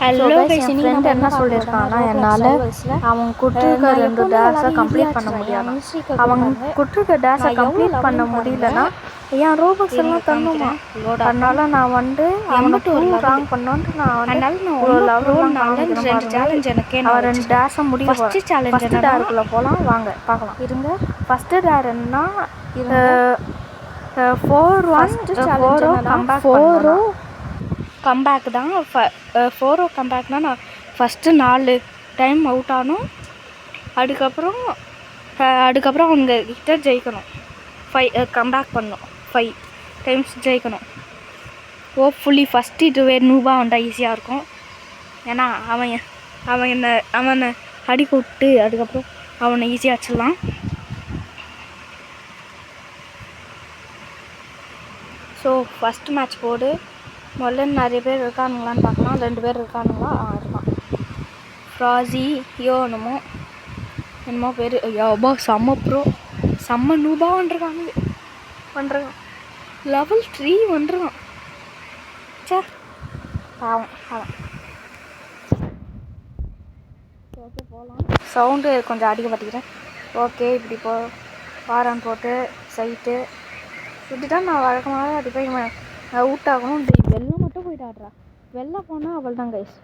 So guys என் friend என்ன சொல்லியிருக்கான்னா என்னால் அவன் கொடுத்துருக்க 2 டேஸை கம்ப்ளீட் பண்ண முடியாது. அவன் கொடுத்துருக்க டேஸை கம்ப்ளீட் பண்ண முடியலன்னா என் ரோபக்ஸ் எல்லாம் தரணுமா. அதனால நான் வந்து அவனை ராங் பண்ணோன்ட்டு நான் வந்து ஒரு லெவல் காமிக்கிறேன். அவன் 2 டேஸை முடிக்க போகிறேன். ஃபஸ்ட்டு டேருக்குள்ளே போகலாம், வாங்க பார்க்கலாம். இருங்க. ஃபஸ்ட்டு டேருன்னா 4-1 கம்பேக் தான். 4 கம்பேக்னா நான் ஃபஸ்ட்டு 4 டைம் அவுட் ஆகணும். அதுக்கப்புறம் அவங்க கிட்ட ஜெயிக்கணும். 5 கம்பேக் பண்ணணும். 5 டைம்ஸ் ஜெயிக்கணும். ஹோப்ஃபுல்லி ஃபஸ்ட்டு இதுவே நூபாக வந்தால் ஈஸியாக இருக்கும். ஏன்னா அவனை அடிக்க விட்டு அதுக்கப்புறம் அவனை ஈஸியாக வச்சிடலாம். ஸோ ஃபஸ்ட்டு மேட்ச் போடு. முதல்ல நிறைய பேர் இருக்கானுங்களான்னு பார்க்கலாம். 2 பேர் இருக்கானுங்களா? இருக்கான். ஃப்ராஸி என்னமோ பேர். யப்பா செம்ம ப்ரோ, செம்ம நூபாக பண்ணுறான். லெவல் 3 வந்துருக்கான். சே பாவம் அவன். ஓகே போகலாம். சவுண்டு கொஞ்சம் அதிக பார்த்துக்கிறேன். ஓகே இப்படி வாரான் போட்டு சைட்டு இப்படி தான் நான் வழக்கமாக அடிப்பேன். அவுட் ஆகணும். இந்த வெளில மட்டும் போய்ட்டு ஆடுறா. வெளில போனால் அவள் தான் கைஸ்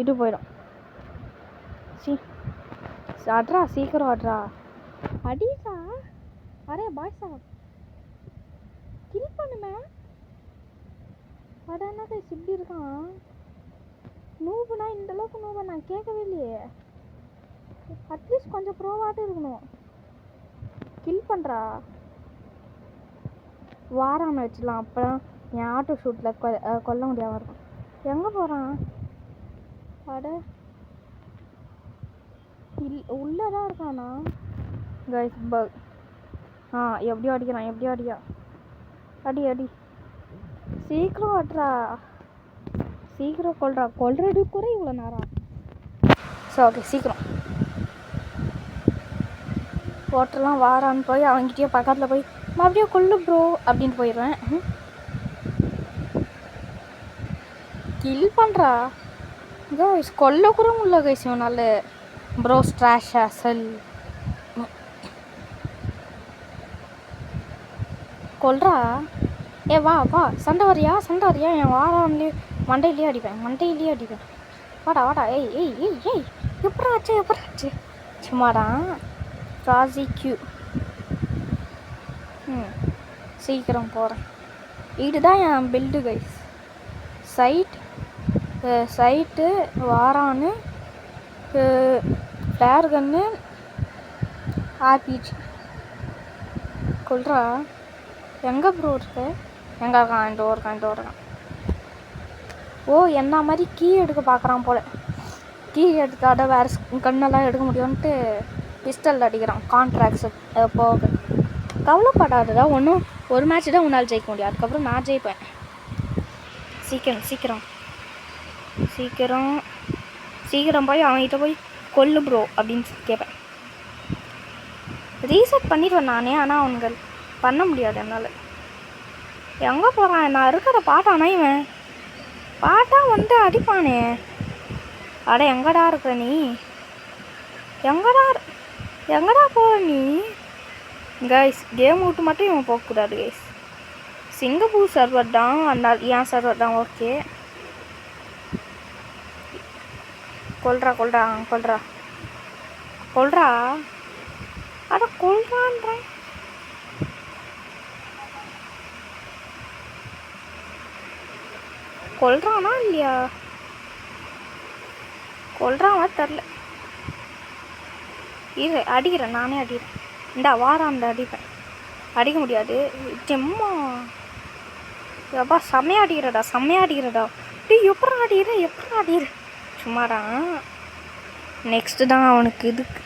இது போயிடும். ஆட்ரா சீக்கிரம் ஆட்ரா. அடிக்கா அரே பாய்ஸா கில் பண்ணுமே. அட என்ன கைஸ் இப்படி இருக்கான். நூபுனா இந்தளவுக்கு நூபா நான் கேட்கவே இல்லையே. அட்லீஸ்ட் கொஞ்சம் ப்ரோவாட்டும் இருக்கணும். கில் பண்ணுறா. வாரான்னு வச்சிடலாம். அப்போ என் ஆட்டோ ஷூட்டில் கொல்ல முடியாமல் இருக்கும். எங்கே போகிறான்? அட உள்ளே தான் இருக்கானா கைஸ். எப்படியோ அடிக்கிறான். அடி சீக்கிரம் ஆட்ரா. சீக்கிரம் கொல்றது கூட இவ்வளோ நேரம். ஸோ ஓகே சீக்கிரம் போட்டெல்லாம் வாரான்னு போய் அவங்ககிட்டயே பக்கத்தில் போய் அப்படியே கொல்லு ப்ரோ அப்படின்ட்டு போயிடுவேன். கில் பண்ணுறா கைஸ். கொல்ல கூட முடியல கைஸ் இவனால. ப்ரோ ஸ்ட்ராஷா செல் கொல்றா. வா சண்டை வரியா? என் வாரான்லேயே மண்டையிலேயே அடிப்பேன். வாடா ஏய் எப்படாச்சு சும்மாடான். ராசி கியூ சீக்கிரம் போகிறேன். இதுதான் என் பில்டு கைஸ். சைட்டு வாரான்னு ஃப்ளேர் கன்னு ஆர்பிஜி கொல்றா. எங்கே ப்ரோ இருக்கு? எங்கே இருக்கான்? இந்த இருக்கான். ஓ என்ன மாதிரி கீ எடுக்க பார்க்குறான் போல். கீ எடுத்தாட வேறு கண்ணெல்லாம் எடுக்க முடியும்ன்ட்டு பிஸ்டல் அடிக்கிறான். கான்ட்ராக்ட்ஸு போக கவலைப்படாதடா. ஒரு மேட்ச் தான் உன்னால் ஜெயிக்க முடியும். அதுக்கப்புறம் நான் ஜெயிப்பேன். சீக்கிரம் போய் அவன்கிட்ட போய் கொல்லு ப்ரோ அப்படின்னு கேட்பேன். ரீசெட் பண்ணிடுவேன் நானே. ஆனால் அவனுங்க பண்ண முடியாது என்னால். எங்கே போகிறான்? நான் இருக்கிற பாட்டானா இவன் பாட்டா வந்து அடிப்பானே. அட எங்கடா இருக்கிற நீ? எங்கடா போகிற நீ? கைஸ் கேம் விட்டு மட்டும் இவன் போகக்கூடாது கைஸ். சிங்கப்பூர் சர்வர் தான். அந்த என் சர்வர் தான். ஓகே கொல்றா. அட கொல்றான்றேன். கொல்றானா இல்லையா? கொல்றானா தெரில. நானே அடிக்கிறேன். இந்தா வாரான் அடிப்பேன். அடிக்க முடியாது. செம்மா எப்பா செம்மையாக அடிக்கிறடா. டீ எப்படா அடிக்கிற சும்மாடா. நெக்ஸ்ட்டு தான் அவனுக்கு இதுக்கு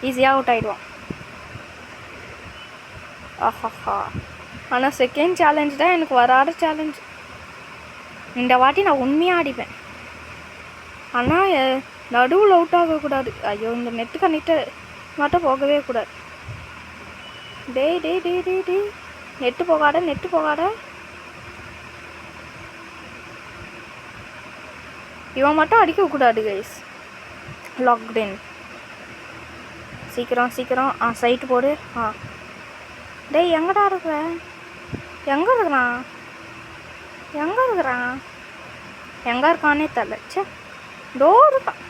ஈஸியாக அவுட் ஆகிடுவான். ஆஹா. ஆனால் செகண்ட் சேலஞ்ச் தான் எனக்கு வராத சேலஞ்ச். இந்த வாட்டி நான் உண்மையாக அடிப்பேன். ஆனால் நடுவில் அவுட் ஆகக்கூடாது. ஐயோ இந்த நெட்டு கனெக்டர் மட்டும் போகவே கூடாது. டேய் நெட்டு போகாத. இவன் மட்டும் அடிக்கக்கூடாது கைஸ். லாக்டவுன் சீக்கிரம் சைட்டு போடு. டேய் எங்கடா இருக்கிற? எங்கே இருக்கிறான் எங்கே இருக்கானே தெரியல. சே டோர் இருக்கான்.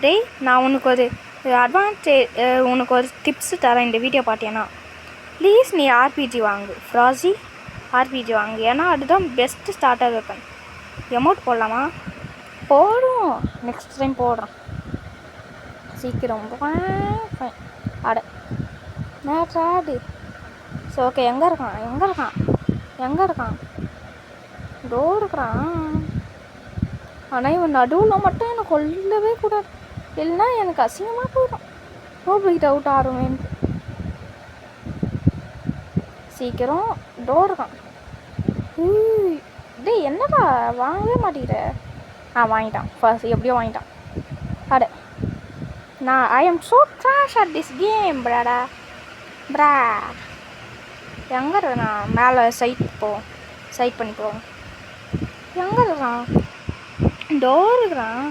டேய் நான் உனக்கு ஒரு உனக்கு ஒரு டிப்ஸு தரேன். இந்த வீடியோ பார்த்தேன்னா ப்ளீஸ் நீ ஆர்பிஜி வாங்கு. ஃப்ராஸி ஆர்பிஜி வாங்கு. ஏன்னா அதுதான் பெஸ்ட்டு ஸ்டார்டர் வெப்பன். எமௌண்ட் போடலாமா? போடும். நெக்ஸ்ட் டைம் போடுறேன். சீக்கிரம் அட நேற்றாடு. சரி ஓகே. எங்கே இருக்கான்? டோ இருக்கிறான். ஆனால் இவன் நடுவில் மட்டும் எனக்கு கொல்லவே கூடாது. இல்லைன்னா எனக்கு அசிங்கமாக போயிடும். ரோபோட் அவுட் ஆடுவேன்ட்டு. சீக்கிரம் டோர் இருக்கான். டேய் என்னடா வாங்கவே மாட்டேங்கிற? வாங்கிட்டான். ஃபர்ஸ்ட் எப்படியோ வாங்கிட்டான். அட நான் I am so trash at this game ப்ரா. எங்கே இருக்கான்? மேலே சைட் பண்ணி போ. எங்கே இருக்கான்? டோர் இருக்கிறான்.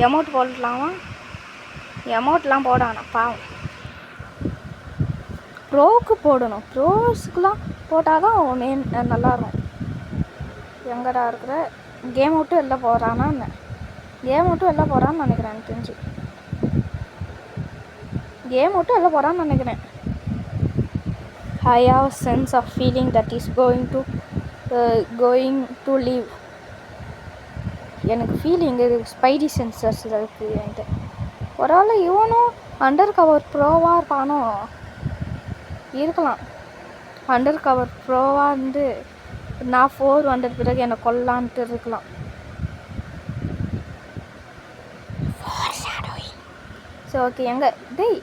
எமௌண்ட் போடலாமா? எமௌண்ட்லாம் போடானா பாவம். ப்ரோவுக்கு போடணும். ப்ரோஸுக்கெலாம் போட்டால் தான் நல்லாயிருக்கும். எங்கடா இருக்கிற? கேம் விட்டு வெளில போகிறான்னு நினைக்கிறேன். எனக்கு தெரிஞ்சு கேம் விட்டு வெளில போகிறான்னு நினைக்கிறேன். I have a sense of feeling that is going to leave. எனக்கு ஃபீலிங் ஸ்பைடி சென்சர்ஸ் இருக்குது என்கிட்ட. ஒரு ஆள் இவனும் அண்டர் கவர் ப்ரோவாக இருப்பானோ? இருக்கலாம். அண்டர் கவர் ப்ரோவாக இருந்து நான் 4 வந்த பிறகு என்னை கொல்லான்ட்டு இருக்கலாம். சரி ஓகே. எங்கே டேய்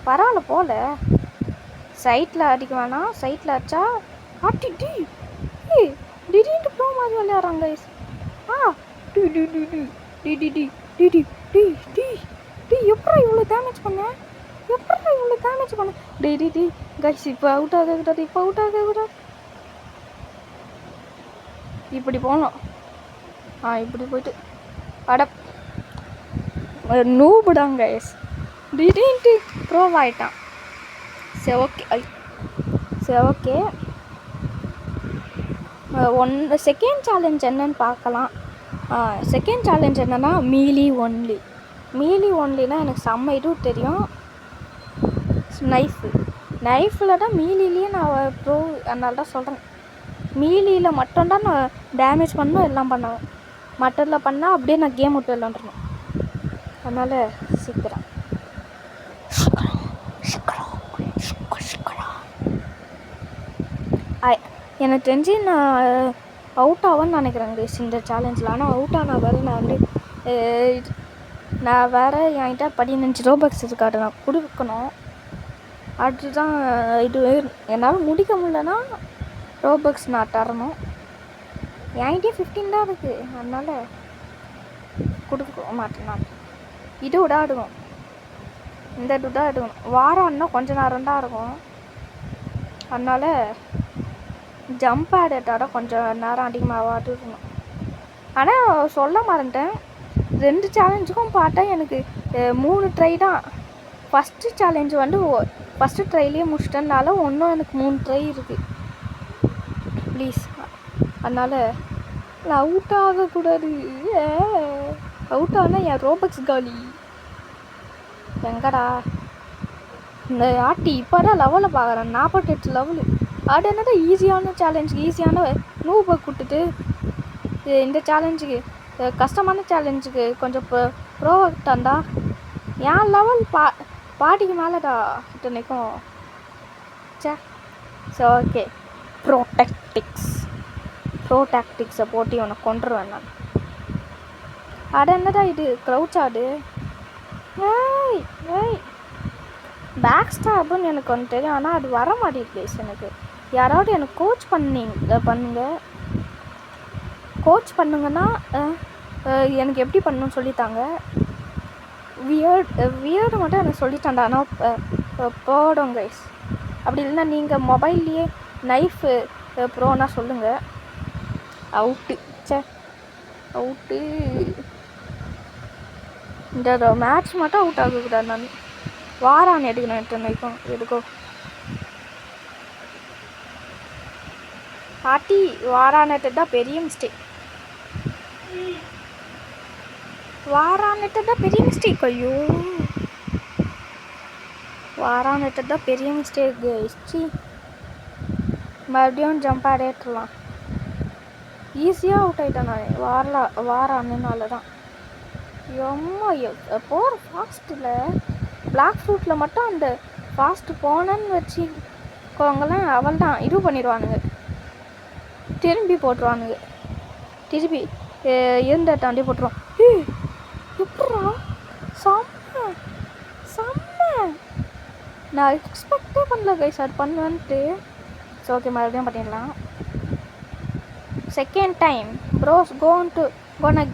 பரவாயில்ல போல. சைட்டில் அடிக்க வேணாம். சைட்டில் அடிச்சா திடீர்னு ப்ரோ மாதிரி விளையாடுறாங்க கைஸ். எப்படா இவ்வளோ டேமேஜ் பண்ண? டி கைஸ் இப்போ அவுட் ஆகக்கூடாது. இப்படி போகணும். இப்படி போயிட்டு அட நூபுடாங்க கைஸ். திடீர்னு ப்ரோவ் ஆகிட்டான். சரி ஓகே. செகண்ட் சேலஞ்ச் என்னன்னு பார்க்கலாம். செகண்ட் சேலஞ்ச் என்னென்னா மீலி ஒன்லினா எனக்கு செம்ம இது தெரியும். நைஃபில் தான் மீலிலேயே நான் ப்ரோ. அதனால தான் சொல்கிறேன். மீலியில் மட்டும்தான் நான் டேமேஜ் பண்ணணும், எல்லாம் பண்ணுவேன். மற்றதில் பண்ணால் அப்படியே நான் கேம் விட்டு விளாண்டுருணும். அதனால் சீக்கிரம் எனக்கு தெரிஞ்சு நான் அவுட் ஆவேன்னு நினைக்கிறேன் இந்த சேலஞ்சில். ஆனால் அவுட் ஆனால் வேறு நான் வேறு என்கிட்ட 15 ரோபக்ஸ் இருக்காது. நான் கொடுக்கணும். அதுதான் இது. என்னால் முடிக்க முடியலன்னா ரோபக்ஸ் நான் தரணும். என்கிட்டே 15 தான் இருக்குது. அதனால் கொடுக்க மாட்டேன். நான் இது விடாடுவோம். இந்த இதுதான் எடுக்கணும். வாரம் இன்னும் கொஞ்சம் நேரம் தான் இருக்கும். அதனால் ஜம்ப் ஆடாட கொஞ்சம் நேரம் அதிகமாக இருக்கணும். ஆனால் சொல்ல மறந்துட்டேன். 2 சேலஞ்சுக்கும் பார்த்தா எனக்கு 3 ட்ரை தான். ஃபஸ்ட்டு சேலஞ்சு வந்து ஃபஸ்ட்டு ட்ரைலேயே முடிச்சிட்டனால இன்னும் எனக்கு 3 ட்ரை இருக்குது. ப்ளீஸ். அதனால் நான் அவுட் ஆகக்கூடாது. அவுட் ஆனால் என் ரோபக்ஸ் காலி. எங்கடா இந்த ஆட்டி இப்போ தான் லெவலில் பார்க்குறேன். 48 லெவலு. அது என்னடா ஈஸியான சேலஞ்சுக்கு ஈஸியான நூபை கூட்டுட்டு இந்த சேலஞ்சுக்கு கஷ்டமான சேலஞ்சுக்கு கொஞ்சம் ப்ரோவாக தந்தா என் லெவல் பாட்டிக்கு மேலேடா இத்தனைக்கும். சே சரி ஓகே. ப்ரோ டாக்டிக்ஸை போட்டு இவனை கொண்டுருவேன் நான். அது என்னடா இது க்ரௌச் ஆடு. பேக் ஸ்டாப்னு எனக்கு ஒன்று தெரியும். ஆனால் அது வர மாட்டேங்குது எனக்கு. யாராவது எனக்கு கோச் பண்ணுங்கன்னா எனக்கு எப்படி பண்ணணும்னு சொல்லித்தாங்க. வியர்டு மட்டும் எனக்கு சொல்லித்தாண்டா. ஆனால் போடும் கைஸ். அப்படி இல்லைன்னா நீங்கள் மொபைல்லையே நைஃபு ப்ரோனா சொல்லுங்கள். Out out. இந்த மேட்ச் மட்டும் அவுட் ஆகக்கூடாது. நான் வாரான்னு எடுக்கணும். எடுக்கோ பாட்டி. வாரான்ட்டு தான் பெரிய மிஸ்டேக். ஐயோ, வாரான்ட்டு தான் பெரிய மிஸ்டேக். மறுபடியும் ஜம்ப் ஆடேட்டலாம். ஈஸியாக அவுட் ஆகிட்டேன் நான் வாரான்னால தான். எம்மா போகிற ஃபாஸ்ட்டில் பிளாக் ஃப்ரூட்டில் மட்டும் அந்த ஃபாஸ்ட்டு போனேன்னு வச்சுக்கோங்களேன், அவள் தான் இது பண்ணிடுவானுங்க, திரும்பி போட்டுருவானுங்க. திருப்பி இருந்த தாண்டி போட்டுருவான். எப்படா செம்ம நான் எக்ஸ்பெக்டே பண்ணல கைஸ் அது பண்ணுவேன்ட்டு. ஸோ ஓகே, மறுபடியும் பண்ணிடலாம். Second time bros gone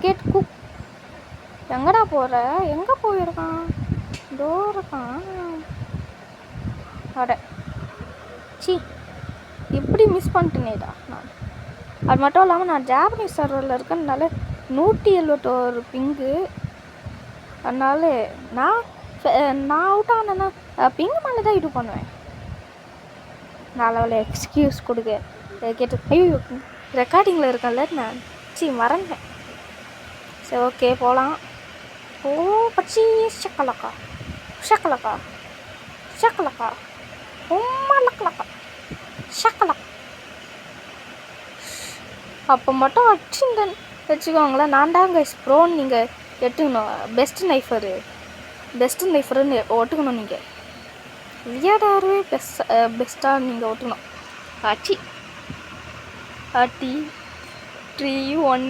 get cook. எங்கடா போகிற? எங்கே போயிருக்கான்? இருக்கான். அட சி, இப்படி மிஸ் பண்ணிட்டேனேடா நான். அது மட்டும் இல்லாமல் நான் ஜாப்பனீஸ் சர்வரில் இருக்கனால 171 பிங்கு. அதனால நான் அவுட் ஆனேன்னா பிங்கு மேலே தான் இது பண்ணுவேன். நான் அவளை எக்ஸ்கியூஸ் கொடுக்க கேட்டு ஐயோ ரெக்கார்டிங்கில் இருக்கேன்ல நான் மறந்தேன். சரி ஓகே போகலாம். ஓ பச்சி ஷக்கலக்கா லக்கலக்கா அப்போ மட்டும் அடிச்சுங்கன்னு வச்சுக்கோங்களேன். நான் தான் கைஸ் ப்ரோன்னு நீங்கள் எடுத்துக்கணும். பெஸ்ட்டு நைஃபருன்னு ஒட்டுக்கணும். நீங்கள் விளையாடாவே பெஸ்ட்டாக நீங்கள் ஒட்டுக்கணும். ஆச்சி 3-1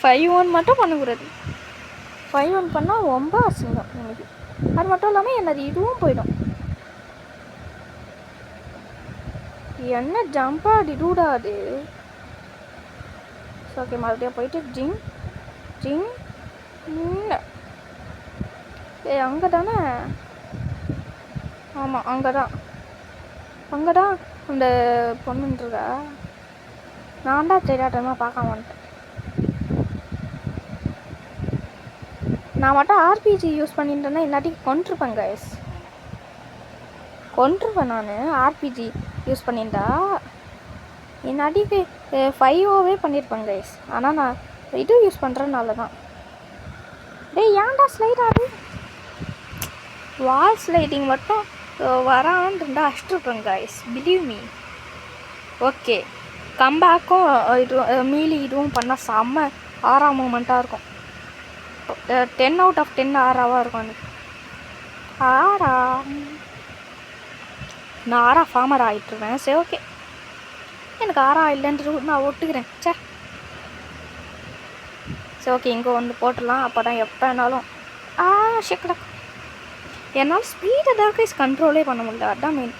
5-1 மட்டும் பண்ணக்கூடாது. 5-1 பண்ணால் ரொம்ப அசிங்கம் எனக்கு. அது மட்டும் இல்லாமல் என்னது இதுவும் போயிடும். என்ன ஜம்பாக டிடூடா அது. ஓகே, மறுபடியும் போயிட்டு ஜிங் அங்கே தானே? ஆமாம், அங்கே தான் அந்த பொண்ணுன்றதா. நான் தான் தெரியாட்டமாக பார்க்க வந்துட்டேன். நான் மட்டும் ஆர்பிஜி யூஸ் பண்ணிட்டேன்னா இல்லாட்டி கொண்டிருப்பேன் கைஸ். நான் ஆர்பிஜி யூஸ் பண்ணியிருந்தா இன்னாட்டிக்கு 5-0 பண்ணியிருப்பேன் கைஸ். ஆனால் நான் இது யூஸ் பண்ணுறதுனால தான். டேய் ஏன்டா ஸ்லைட் ஆகுது? வால் ஸ்லைடிங் மட்டும் வரான்னு இருந்தால் அஷ்டிருப்பேன் கைஸ், பிலீவ் மீ. ஓகே, கம்பேக்கும் இது மீலி இதுவும் பண்ணால் செம்ம ஆறா மூமெண்ட்டாக இருக்கும். 10 out of 10 ஆறாவாக இருக்கும் எனக்கு. நான் ஆறா ஃபார்மர் ஆகிட்டுருவேன். சரி ஓகே, எனக்கு ஆறா இல்லைன்றது நான் ஒட்டுக்கிறேன். சரி ஓகே, இங்கே வந்து போட்டுடலாம். அப்போ தான் எப்போ வேணாலும் ஷெக்கடா என்னால் ஸ்பீடை தான் கைஸ் கண்ட்ரோலே பண்ண முடியல. அதுதான் மெயின்.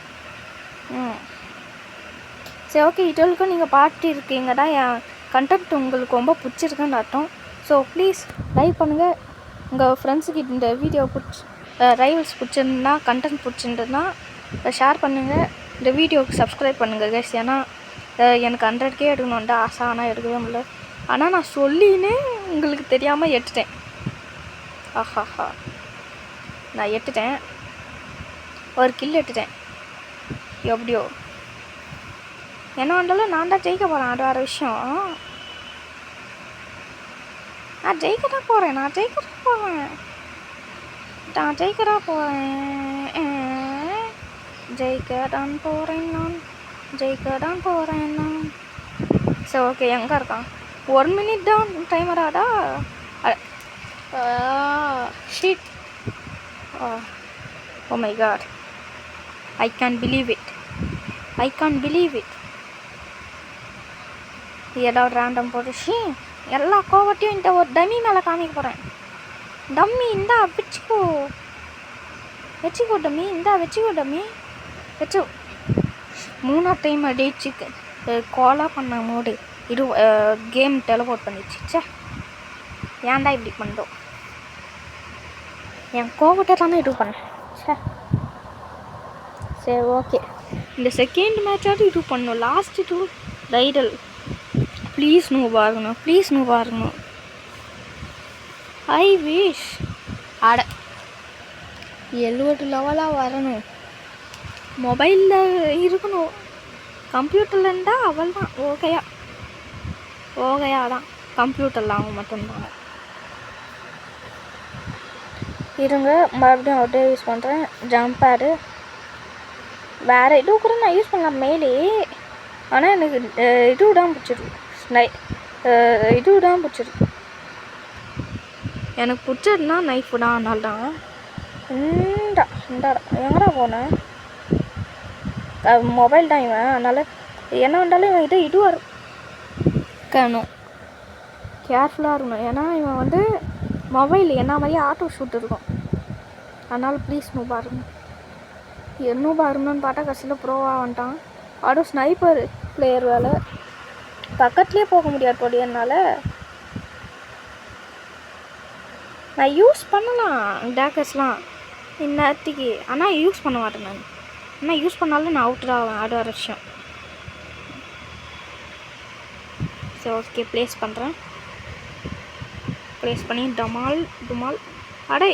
சரி ஓகே, இதுவரைக்கும் நீங்கள் பார்த்து இருக்கீங்கடா. என் கண்டென்ட் உங்களுக்கு ரொம்ப பிடிச்சிருக்குன்னு அர்த்தம். ஸோ ப்ளீஸ் லைக் பண்ணுங்கள். உங்கள் ஃப்ரெண்ட்ஸுக்கு இந்த வீடியோ ரைவல்ஸ் பிடிச்சிருந்தா, கண்டென்ட் பிடிச்சிருந்ததுன்னா ஷேர் பண்ணுங்கள். இந்த வீடியோவுக்கு சப்ஸ்கிரைப் பண்ணுங்கள் கைஸ். ஏன்னா எனக்கு 100K எடுக்கணுன்ட்டு ஆசை, ஆனால் எடுக்கவே முடியல. ஆனால் நான் சொல்லினே உங்களுக்கு தெரியாமல் எடுத்துட்டேன். ஆஹாஹா, நான் எடுத்துட்டேன். ஒரு கில் எடுத்துட்டேன். எப்படியோ என்ன வந்தாலும் நான் தான் ஜெயிக்க போகிறேன். அது வேறு விஷயம். நான் ஜெயிக்க தான் போகிறேன் நான் சரி ஓகே, எங்கே இருக்கான்? 1 minute தான் டைமராடா. Shit. Oh my god, I can't believe it. ஏதாவது ரேண்டம் போட்டு எல்லா கோவத்தையும் இந்த ஒரு டம்மி மேலே காமிக்க போகிறேன். டம்மி இந்தா வச்சுக்கோ டம்மி, இந்தா வச்சுக்கோ டம்மி. 3ஆவது டைம் அடிச்சுக்கு காலாக பண்ண மோடு இது கேம் டெலிபோர்ட் பண்ணிடுச்சு. ஏன்டா இப்படி பண்ணோம்? என் கோவத்தை தானே இது பண்ணேன். சரி ஓகே, இந்த செகண்ட் மேட்சாவது இது பண்ணணும். லாஸ்ட்டு டூ ரைடல் ப்ளீஸ் நூபாக இருக்கணும், ப்ளீஸ் நூபாக இருக்கணும். ஐ விஷ் அட 70 லெவலாக வரணும். மொபைலில் இருக்கணும், கம்ப்யூட்டரில் இருந்தால் அவள் தான் ஓகையா தான். கம்ப்யூட்டரில் அவன் மட்டும்தாங்க. இருங்க மறுபடியும் அவுட்டே யூஸ் பண்ணுறேன். ஜம்ப் பேடு வேறு இது கூட நான் யூஸ் பண்ணலாம் மேலே. ஆனால் எனக்கு இது தான் பிடிச்சிருக்கு. இது தான் பிடிச்சிருக்கு. எனக்கு பிடிச்சதுனா நைஃபு தான். அதனால தான் இந்தாடா எங்கடா போனேன். மொபைல் தான் இவன். அதனால் என்ன வந்தாலும் இவன் இதுவாக இருக்கணும், கேர்ஃபுல்லாக இருக்கணும். ஏன்னா இவன் வந்து மொபைல் என்ன மாதிரியே ஆட்டோ ஷூட் இருக்கும். அதனால் ப்ளீஸ் நூபாக இருக்கணும். நூபாக இருக்கணும்னு பார்த்தா கடைசியில் ப்ரோவாக வந்துட்டான். ஆட்டோ ஸ்னைப்பர் பிளேயர் வேலை. பக்கத்துலேயே போக முடியாது போடி என்னால். நான் யூஸ் பண்ணலாம் டேக்கர்ஸ்லாம் இந்நேரத்துக்கு, ஆனால் யூஸ் பண்ண மாட்டேன் நான். ஆனால் யூஸ் பண்ணாலும் நான் அவுட் ஆவேன். அது ஒரு விஷயம். சரி ஓகே, ப்ளேஸ் பண்ணுறேன். ப்ளேஸ் பண்ணி டுமால் அடே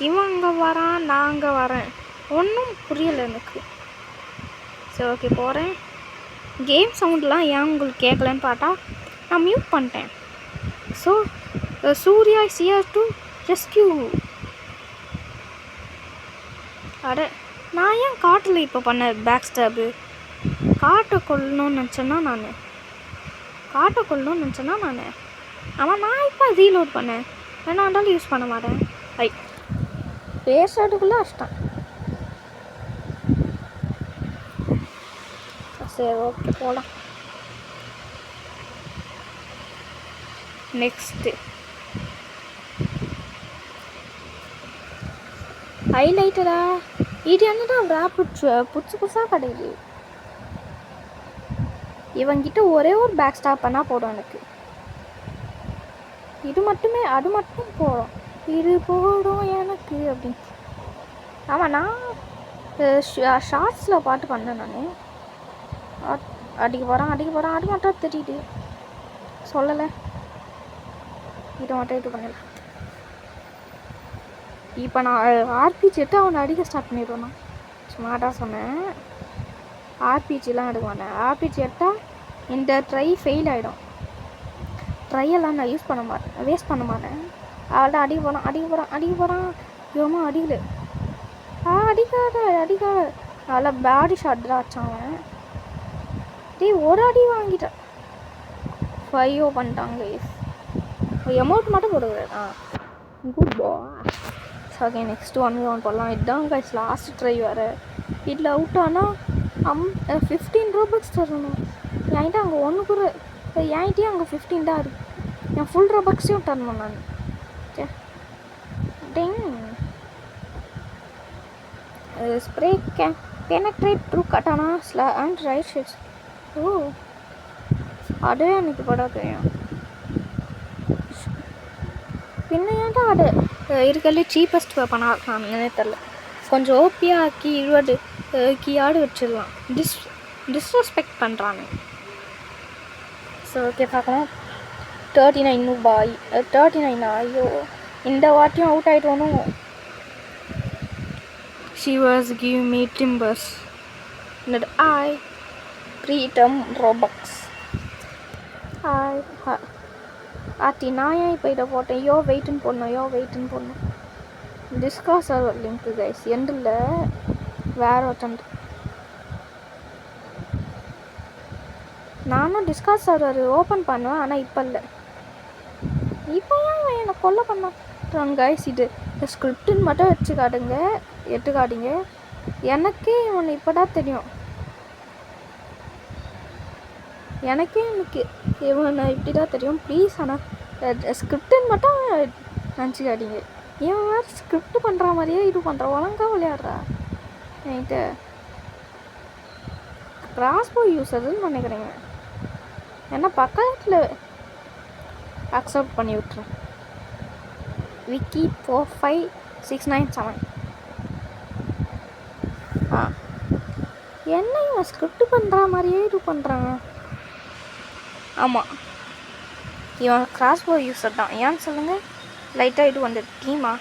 இவன் அங்கே வரான், நான் அங்கே வரேன். ஒன்றும் புரியலை எனக்கு. சரி ஓகே போகிறேன். கேம் சவுண்ட்லாம் ஏன் உங்களுக்கு கேட்கலன்னு பார்த்தா நான் மியூட் பண்ணிட்டேன். So Surya is here to rescue. அட நான் ஏன் காட்டில் இப்போ பண்ண பேக் ஸ்டாப்பு? காட்டை கொல்லணும்னு நினச்சேன்னா நான் ஆமாம் நான் இப்போ ரீலோட் பண்ணேன். வேணா இருந்தாலும் யூஸ் பண்ண மாட்டேன். பேசுறதுக்குள்ளே அஷ்டம். சரி ஓகே போகலாம். நெக்ஸ்ட்டு ஹைலைட்டடா. இது என்னடா ரேப் புதுசாக கிடையாது. இவங்கிட்ட ஒரே ஒரு பேக் ஸ்டாப் பண்ணால் போடும் எனக்கு. இது மட்டுமே, அது மட்டும் போடும். இது போடும் எனக்கு அப்படின்னு. ஆமாம் நான் ஷார்ட்ஸில் பாட்டு பண்ணேன் நான். அடிக்க போகிறான் அது மட்டும் தெரியுது, சொல்லலை. இதை மட்டும் இது பண்ணலாம். இப்போ நான் ஆர்பிஜி எடுத்து அவனை அடிக்க ஸ்டார்ட் பண்ணிடுவேன். நான் ஸ்மார்ட்டாக சொன்னேன். ஆர்பிஜிலாம் எடுக்க மாட்டேன். ஆர்பிஜி எடுத்தால் இந்த ட்ரை ஃபெயில் ஆகிடும். ட்ரையெல்லாம் நான் யூஸ் பண்ண மாட்டேன், வேஸ்ட் பண்ண மாட்டேன். அவள் தான் அடிக்க போகிறான். யோமா அடிக்கல. அடிக்காத அவள் பேடி ஷாட் தான் வச்சான் அவன். ஒரு அடி வாங்கிட்டான். 5 பண்ணிட்டாங்க. அமௌண்ட் மட்டும் போடுவேன். குட் பாய். ஓகே நெக்ஸ்ட் 1v1 போடலாம். இதுதான் கைஸ் லாஸ்ட் ட்ரை வேறு. இதில் அவுட் ஆனால் 15 ரூபக்ஸ் தரணும். என்கிட்ட அங்கே ஒன்று கூட என்கிட்டயே அங்கே 15 தான் இருக்குது. என் ஃபுல் ரூபக்ஸையும் தரணும் நான். டெங் spray can penetrate through katana and right shades. ஓ அதே எனக்கு படம் தெரியும். பின்னையாண்டா அது இருக்கிறதுலே சீப்பஸ்ட் வெப்பனாக இருக்கானுங்கன்னே தெரில. கொஞ்சம் ஓப்பியாக ஆக்கி 20 கீயாடு வச்சிடலாம். டிஸ்ரெஸ்பெக்ட் பண்ணுறானு. ஸோ ஓகே பார்க்கலாம். 39 பாய் 39. ஐயோ இந்த வாட்டியும் out ஆகிட்டோனும். She was giving me timbers that I preterm Robux. ஆத்தி நான் ஏன் இப்போ இதை போட்டேன். வெயிட்டுன்னு போடணும். டிஸ்காஸ் சர்வர் லிங்க்கு கைஸ் எண்டில் வேறு ஒருத்தன். நானும் டிஸ்காஸ் சர்வர் ஓப்பன் பண்ணுவேன், ஆனால் இப்போ இல்லை. இப்போ ஏன் என்னை கொல்ல பண்ணான் கைஸ். இது ஸ்கிரிப்டுன்னு மட்டும் எடுத்துக்காட்டிங்க. எனக்கே இவனை இப்போ தான் தெரியும். எனக்கு இவனை இப்படி தான் தெரியும். ப்ளீஸ் ஆனால் ஸ்கிரிப்டுன்னு மட்டும் நினச்சிக்காட்டிங்க. இவன் வேறு ஸ்கிரிப்ட் பண்ணுற மாதிரியே இது பண்ணுற. ஒழுங்காக விளையாடுறா. என்கிட்ட கிராஸ்போ யூஸர்ன்னு நினைக்கிறேங்க. ஏன்னா பக்கத்தில் அக்செப்ட் பண்ணி விட்டுறேன். விக்கி 45697. என்ன இவன் ஸ்கிரிப்ட் பண்ணுற மாதிரியே இது பண்ணுறான். ஆமாம், இவன் கிராஸ்போ யூஸர் தான். ஏன்னு சொல்லுங்கள். லைட்டாக இது வந்து டீமா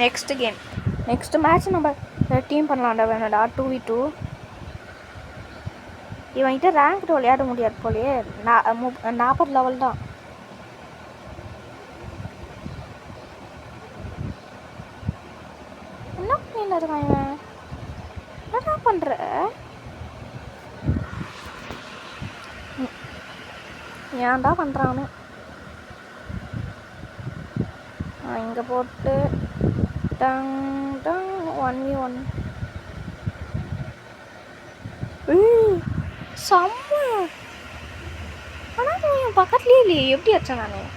நெக்ஸ்ட் கேம், நெக்ஸ்ட் மேட்ச் நம்ம டீம் பண்ணலாம்டா. வேணாடா 2v2. இவன்கிட்ட ரேங்க்டு விளையாட முடியாது போலையே. 40 லெவல் தான். என்ன பண்ணிட்டு இருக்கான் இவன்? என்னடா பண்ணுற? ஏன்டா பண்ணுறான்னு இங்கே போட்டு டங் டங் 1v1. செம்ம. ஆனால் என் பக்கத்துலேயே இல்லையே, எப்படி வச்சேன் நான்?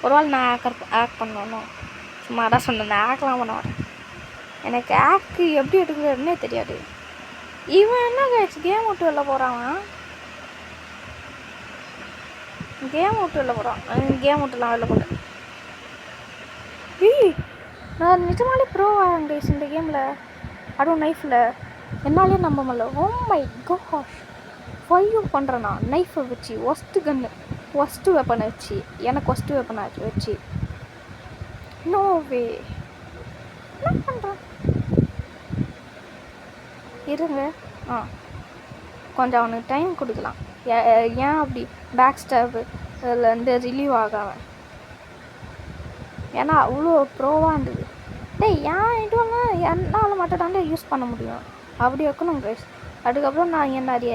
ஒரு நாள் நான் ஆக்ட் பண்ணணும். சும்மா தான் சொன்னேன், நான் ஆக்ட்லாம் பண்ண வரேன். எனக்கு ஆக்ட் எப்படி எடுக்கிறதுனே தெரியாது. இவன் என்ன கேம் விட்டு வெளில போகிறான். கேம் விட்டுலாம் வெளில போகிறேன். நான் நிஜமாலே ப்ரோ ஆகிறேன் கைஸ் இந்த கேமில். அதுவும் நைஃபில் என்னாலே நம்ப முடியல. ஓ மை காஷ், 5 பண்ணுறேண்ணா நைஃபை வச்சு. ஒஸ்ட்டு வெப்பனை வச்சு, எனக்கு ஒஸ்ட்டு வெப்பனை வச்சு. No way. என்ன பண்ணுறேன் இருங்க. கொஞ்சம் அவனுக்கு டைம் கொடுக்கலாம். ஏன் அப்படி பேக் ஸ்டாப்லேருந்து ரிலீவ் ஆகாமல்? ஏன்னா அவ்வளோ ப்ரோவாக இருந்தது. ஏன் இதுவெல்லாம் என்னால் மட்டும் தாண்டே யூஸ் பண்ண முடியும். அப்படி வைக்கணும் கைஸ். அதுக்கப்புறம் நான் என்னுடைய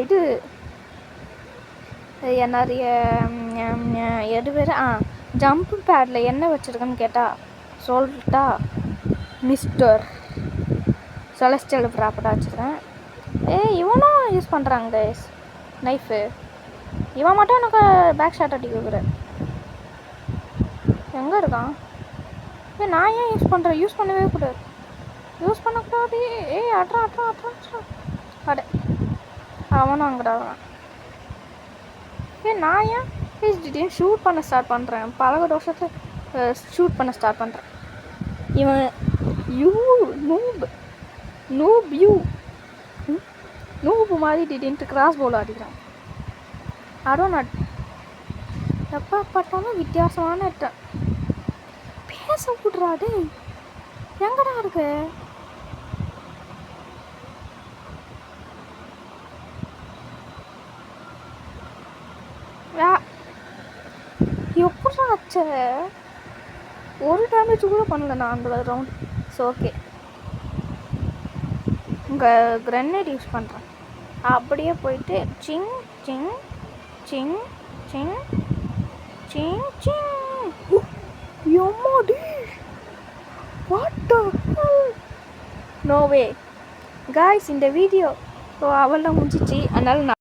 எது பேர் ஜம்ப் பேடில் என்ன வச்சுருக்கேன்னு கேட்டால் சொல்லிட்டா மிஸ்டர் செலஸ்டியல் ப்ராப்பர்ட்டாக வச்சுருக்கேன். இவனும் யூஸ் பண்ணுறாங்க கைஸ் நைஃபு. இவன் மட்டும் எனக்கு பேக் ஷாட் அடிக்க வைக்கிறேன். எங்கே இருக்கான்? நான் ஏன் யூஸ் பண்ணவே கூடாது. யூஸ் பண்ணக்கூடாது. அட்ரா அட அவனும் அங்கடா. நான் ஏன் திடீர்னு ஷூட் பண்ண ஸ்டார்ட் பண்ணுறேன். பல வருஷத்தில் ஷூட் பண்ண ஸ்டார்ட் பண்ணுறேன். இவன் நூப் மாதிரி திடீர்னு கிராஸ் போல் அடிக்கிறான். நான் எப்போ பட்டாலும் வித்தியாசமான பேச விட்றாது. எங்கடா இருக்கு? எப்படா ஆச்ச? ஒரு டேமேஜ் கூட பண்ணல நான் அந்த ரவுண்ட். ஸோ ஓகே, உங்கள் கிரனேட் யூஸ் பண்ணுறேன். அப்படியே போயிட்டு சிங் சிங் சிங் சிங் சிங் சிங். எம்மாடி, what the hell? No way guys. இந்த வீடியோ அவள்தான் முடிஞ்சிச்சு. அதனால்